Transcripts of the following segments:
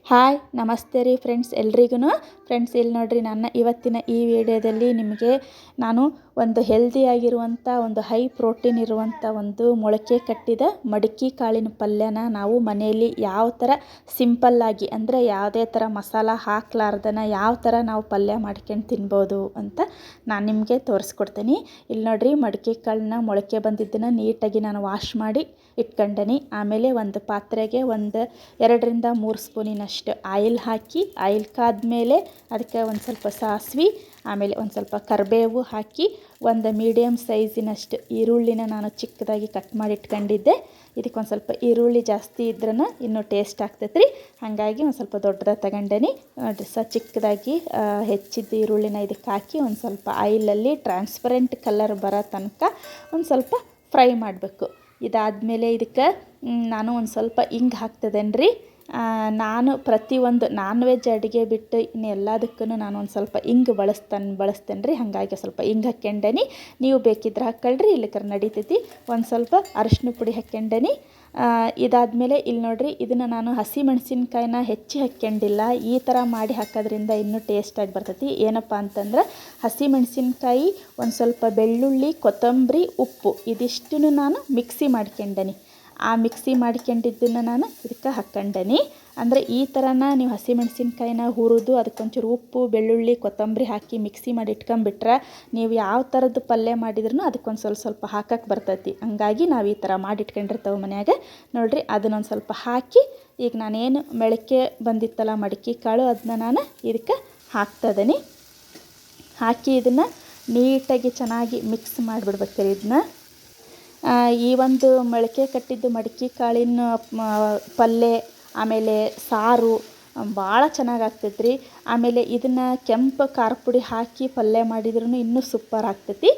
Hi ನಮಸ್ತೆ ರೀ friends ಎಲ್ರಿಗೂ ಫ್ರೆಂಡ್ಸ್ ಇಲ್ಲಿ ನೋಡ್ರಿ ನನ್ನ ಇವತ್ತಿನ ಈ ವಿಡಿಯೋದಲ್ಲಿ ನಿಮಗೆ ನಾನು ಒಂದು ಹೆಲ್ದಿಯಾಗಿರುವಂಥ ಒಂದು ಹೈ ಪ್ರೋಟೀನ್ ಇರುವಂಥ ಒಂದು ಮೊಳಕೆ ಕಟ್ಟಿದ ಮಡಿಕೆ ಕಾಳಿನ ಪಲ್ಯನ ನಾವು ಮನೆಯಲ್ಲಿ ಯಾವ ಥರ ಸಿಂಪಲ್ಲಾಗಿ ಅಂದರೆ ಯಾವುದೇ ಥರ ಮಸಾಲ ಹಾಕ್ಲಾರ್ದನ ಯಾವ ಥರ ನಾವು ಪಲ್ಯ ಮಾಡ್ಕೊಂಡು ತಿನ್ಬೋದು ಅಂತ ನಾನು ನಿಮಗೆ ತೋರಿಸ್ಕೊಡ್ತೀನಿ. ಇಲ್ಲಿ ನೋಡ್ರಿ ಮಡಿಕೆ ಕಾಳನ್ನ ಮೊಳಕೆ ಬಂದಿದ್ದನ್ನು ನೀಟಾಗಿ ನಾನು ವಾಶ್ ಮಾಡಿ ಇಟ್ಕೊಂಡೀನಿ. ಆಮೇಲೆ ಒಂದು ಪಾತ್ರೆಗೆ ಒಂದು 2-3 ಸ್ಪೂನಿನಷ್ಟು ಆಯಿಲ್ ಹಾಕಿ, ಆಯಿಲ್ ಕಾದ್ಮೇಲೆ ಅದಕ್ಕೆ ಒಂದು ಸ್ವಲ್ಪ ಸಾಸಿವೆ, ಆಮೇಲೆ ಒಂದು ಸ್ವಲ್ಪ ಕರಿಬೇವು ಹಾಕಿ, ಒಂದು ಮೀಡಿಯಮ್ ಸೈಜಿನಷ್ಟು ಈರುಳ್ಳಿನ ನಾನು ಚಿಕ್ಕದಾಗಿ ಕಟ್ ಮಾಡಿ ಇಟ್ಕೊಂಡಿದ್ದೆ. ಇದಕ್ಕೆ ಒಂದು ಸ್ವಲ್ಪ ಈರುಳ್ಳಿ ಜಾಸ್ತಿ ಇದ್ರೂ ಇನ್ನೂ ಟೇಸ್ಟ್ ಆಗ್ತೈತೆ ರೀ. ಹಾಗಾಗಿ ಒಂದು ಸ್ವಲ್ಪ ದೊಡ್ಡದಾಗಿ ತಗೊಂಡೇನಿ. ನೋಡಿರಿ ಚಿಕ್ಕದಾಗಿ ಹೆಚ್ಚಿದ್ದು ಈರುಳ್ಳಿನ ಇದಕ್ಕೆ ಹಾಕಿ ಒಂದು ಸ್ವಲ್ಪ ಆಯಿಲಲ್ಲಿ ಟ್ರಾನ್ಸ್ಪರೆಂಟ್ ಕಲರ್ ಬರೋ ತನಕ ಒಂದು ಸ್ವಲ್ಪ ಫ್ರೈ ಮಾಡಬೇಕು. ಇದಾದಮೇಲೆ ಇದಕ್ಕೆ ನಾನು ಒಂದು ಸ್ವಲ್ಪ ಹಿಂಗೆ ಹಾಕ್ತದೇನು ರೀ. ನಾನು ಪ್ರತಿಯೊಂದು ನಾನ್ ವೆಜ್ ಅಡುಗೆ ಬಿಟ್ಟು ಇನ್ನು ಎಲ್ಲದಕ್ಕೂ ನಾನು ಒಂದು ಸ್ವಲ್ಪ ಹಿಂಗೆ ಬಳಸ್ತೇನೆ ರೀ. ಹಾಗಾಗಿ ಸ್ವಲ್ಪ ಹಿಂಗೆ ಹಾಕ್ಕೊಂಡೇನಿ. ನೀವು ಬೇಕಿದ್ರೆ ಹಾಕ್ಕೊಳ್ರಿ, ಇಲ್ಲಕರ ನಡೀತೈತಿ. ಒಂದು ಸ್ವಲ್ಪ ಅರಿಶಿನ ಪುಡಿ ಹಾಕ್ಕೊಂಡೇನಿ. ಇದಾದಮೇಲೆ ಇಲ್ಲಿ ನೋಡಿರಿ, ಇದನ್ನು ನಾನು ಹಸಿ ಮೆಣಸಿನ್ಕಾಯಿನ ಹೆಚ್ಚಿ ಹಾಕ್ಕೊಂಡಿಲ್ಲ. ಈ ಥರ ಮಾಡಿ ಹಾಕೋದ್ರಿಂದ ಇನ್ನೂ ಟೇಸ್ಟಾಗಿ ಬರ್ತೈತಿ. ಏನಪ್ಪ ಅಂತಂದ್ರೆ ಹಸಿ ಮೆಣಸಿನ್ಕಾಯಿ, ಒಂದು ಸ್ವಲ್ಪ ಬೆಳ್ಳುಳ್ಳಿ, ಕೊತ್ತಂಬರಿ, ಉಪ್ಪು ಇದಿಷ್ಟನ್ನು ನಾನು ಮಿಕ್ಸಿ ಮಾಡ್ಕೊಂಡೇನಿ. ಆ ಮಿಕ್ಸಿ ಮಾಡ್ಕೊಂಡಿದ್ದನ್ನು ನಾನು ಇದಕ್ಕೆ ಹಾಕ್ಕೊಂಡೇನಿ. ಅಂದರೆ ಈ ಥರನ ನೀವು ಹಸಿಮೆಣಸಿನ್ಕಾಯಿನ ಹುರಿದು ಅದಕ್ಕೊಂಚೂರು ಉಪ್ಪು, ಬೆಳ್ಳುಳ್ಳಿ, ಕೊತ್ತಂಬರಿ ಹಾಕಿ ಮಿಕ್ಸಿ ಮಾಡಿ ಇಟ್ಕೊಂಬಿಟ್ರೆ ನೀವು ಯಾವ ಥರದ್ದು ಪಲ್ಯ ಮಾಡಿದ್ರೂ ಅದಕ್ಕೊಂದು ಸ್ವಲ್ಪ ಹಾಕಕ್ಕೆ ಬರ್ತೈತಿ. ಹಂಗಾಗಿ ನಾವು ಈ ಥರ ಮಾಡಿಟ್ಕೊಂಡಿರ್ತೇವೆ ಮನ್ಯಾಗ. ನೋಡಿರಿ, ಅದನ್ನೊಂದು ಸ್ವಲ್ಪ ಹಾಕಿ ಈಗ ನಾನೇನು ಮೊಳಕೆ ಬಂದಿತ್ತಲ್ಲ ಮಡಿಕೆ ಕಾಳು, ಅದನ್ನ ನಾನು ಇದಕ್ಕೆ ಹಾಕ್ತದೀನಿ. ಹಾಕಿ ಇದನ್ನು ನೀಟಾಗಿ ಚೆನ್ನಾಗಿ ಮಿಕ್ಸ್ ಮಾಡಿಬಿಡ್ಬೇಕ್ರಿ. ಇದನ್ನ ಈ ಒಂದು ಮೊಳಕೆ ಕಟ್ಟಿದ್ದು ಮಡಿಕೆ ಕಾಳಿನ ಪಲ್ಯ ಆಮೇಲೆ ಸಾರು ಭಾಳ ಚೆನ್ನಾಗಾಗ್ತೈತೆ ರೀ. ಆಮೇಲೆ ಇದನ್ನು ಕೆಂಪು ಖಾರ ಪುಡಿ ಹಾಕಿ ಪಲ್ಯ ಮಾಡಿದ್ರೂ ಇನ್ನೂ ಸೂಪರ್ ಆಗ್ತೈತಿ.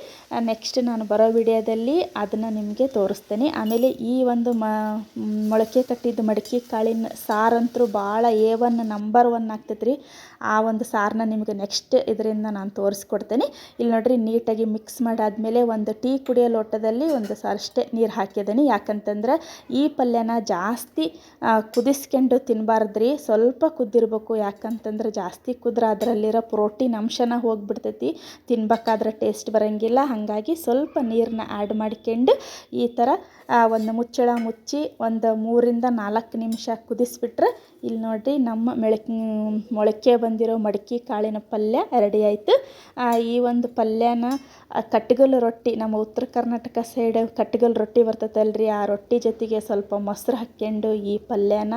ನೆಕ್ಸ್ಟ್ ನಾನು ಬರೋ ವಿಡಿಯೋದಲ್ಲಿ ಅದನ್ನು ನಿಮಗೆ ತೋರಿಸ್ತೇನೆ. ಆಮೇಲೆ ಈ ಒಂದು ಮೊಳಕೆ ಕಟ್ಟಿದ್ದು ಮಡಿಕೆ ಕಾಳಿನ ಸಾರಂತೂ ಭಾಳ ನಂಬರ್ 1 ಆಗ್ತೈತೆ ರೀ. ಆ ಒಂದು ಸಾರನ್ನ ನಿಮಗೆ ನೆಕ್ಸ್ಟ್ ಇದರಿಂದ ನಾನು ತೋರಿಸ್ಕೊಡ್ತೇನೆ. ಇಲ್ಲಿ ನೋಡಿರಿ, ನೀಟಾಗಿ ಮಿಕ್ಸ್ ಮಾಡಾದಮೇಲೆ ಒಂದು ಟೀ ಕುಡಿಯೋ ಲೋಟದಲ್ಲಿ ಒಂದು ಸಾರಷ್ಟೇ ನೀರು ಹಾಕಿದ್ದೀನಿ. ಯಾಕಂತಂದ್ರೆ ಈ ಪಲ್ಯನ ಜಾಸ್ತಿ ಕುದಿಸ್ಕೊಂಡು ತಿನ್ನಬಾರ್ದ್ರಿ, ಸ್ವಲ್ಪ ಕುದ್ದಿರ್ಬೇಕು. ಯಾಕಂತಂದ್ರೆ ಜಾಸ್ತಿ ಕುದ್ರೆ ಅದರಲ್ಲಿರೋ ಪ್ರೋಟೀನ್ ಅಂಶನ ಹೋಗಿಬಿಡ್ತೈತಿ, ತಿನ್ಬೇಕಾದ್ರೆ ಟೇಸ್ಟ್ ಬರೋಂಗಿಲ್ಲ. ಹಾಗಾಗಿ ಸ್ವಲ್ಪ ನೀರನ್ನ ಆ್ಯಡ್ ಮಾಡ್ಕೊಂಡು ಈ ಥರ ಒಂದು ಮುಚ್ಚಳ ಮುಚ್ಚಿ ಒಂದು 3-4 ನಿಮಿಷ ಕುದಿಸ್ಬಿಟ್ರೆ ಇಲ್ಲಿ ನೋಡಿರಿ ನಮ್ಮ ಮೊಳಕೆ ಬಂದಿರೋ ಮಡಿಕೆ ಕಾಳಿನ ಪಲ್ಯ ರೆಡಿ ಆಯಿತು. ಈ ಒಂದು ಪಲ್ಯನ ಕಟ್ಗಲ್ ರೊಟ್ಟಿ, ನಮ್ಮ ಉತ್ತರ ಕರ್ನಾಟಕ ಸೈಡ್ ಕಟ್ಗಲ್ ರೊಟ್ಟಿ ಬರ್ತೈತಲ್ರಿ, ಆ ರೊಟ್ಟಿ ಜೊತೆಗೆ ಸ್ವಲ್ಪ ಮೊಸರು ಹಾಕ್ಕೊಂಡು ಈ ಪಲ್ಯನ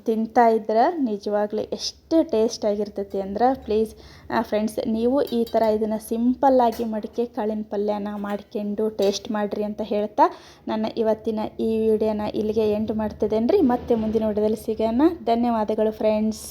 ತಿಂತಾಯಿದ್ರೆ ನಿಜವಾಗ್ಲೂ ಎಷ್ಟು ಟೇಸ್ಟ್ ಆಗಿರ್ತೈತಿ ಅಂದ್ರೆ, ಪ್ಲೀಸ್ ಫ್ರೆಂಡ್ಸ್ ನೀವು ಈ ಥರ ಇದನ್ನು ಸಿಂಪಲ್ಲಾಗಿ ಮಡಿಕೆ ಕಾಳಿನ ಪಲ್ಯನ ಮಾಡ್ಕೊಂಡು ಟೇಸ್ಟ್ ಮಾಡಿರಿ ಅಂತ ಹೇಳ್ತಾ ನನ್ನ ಇವತ್ತಿನ ಈ ವಿಡಿಯೋನ ಇಲ್ಲಿಗೆ ಎಂಡ್ ಮಾಡ್ತಿದ್ದೇನೆ ರೀ. ಮತ್ತೆ ಮುಂದಿನ ವಿಡಿಯೋದಲ್ಲಿ ಸಿಗೋಣ. ಧನ್ಯವಾದಗಳು ಫ್ರೆಂಡ್ಸ್.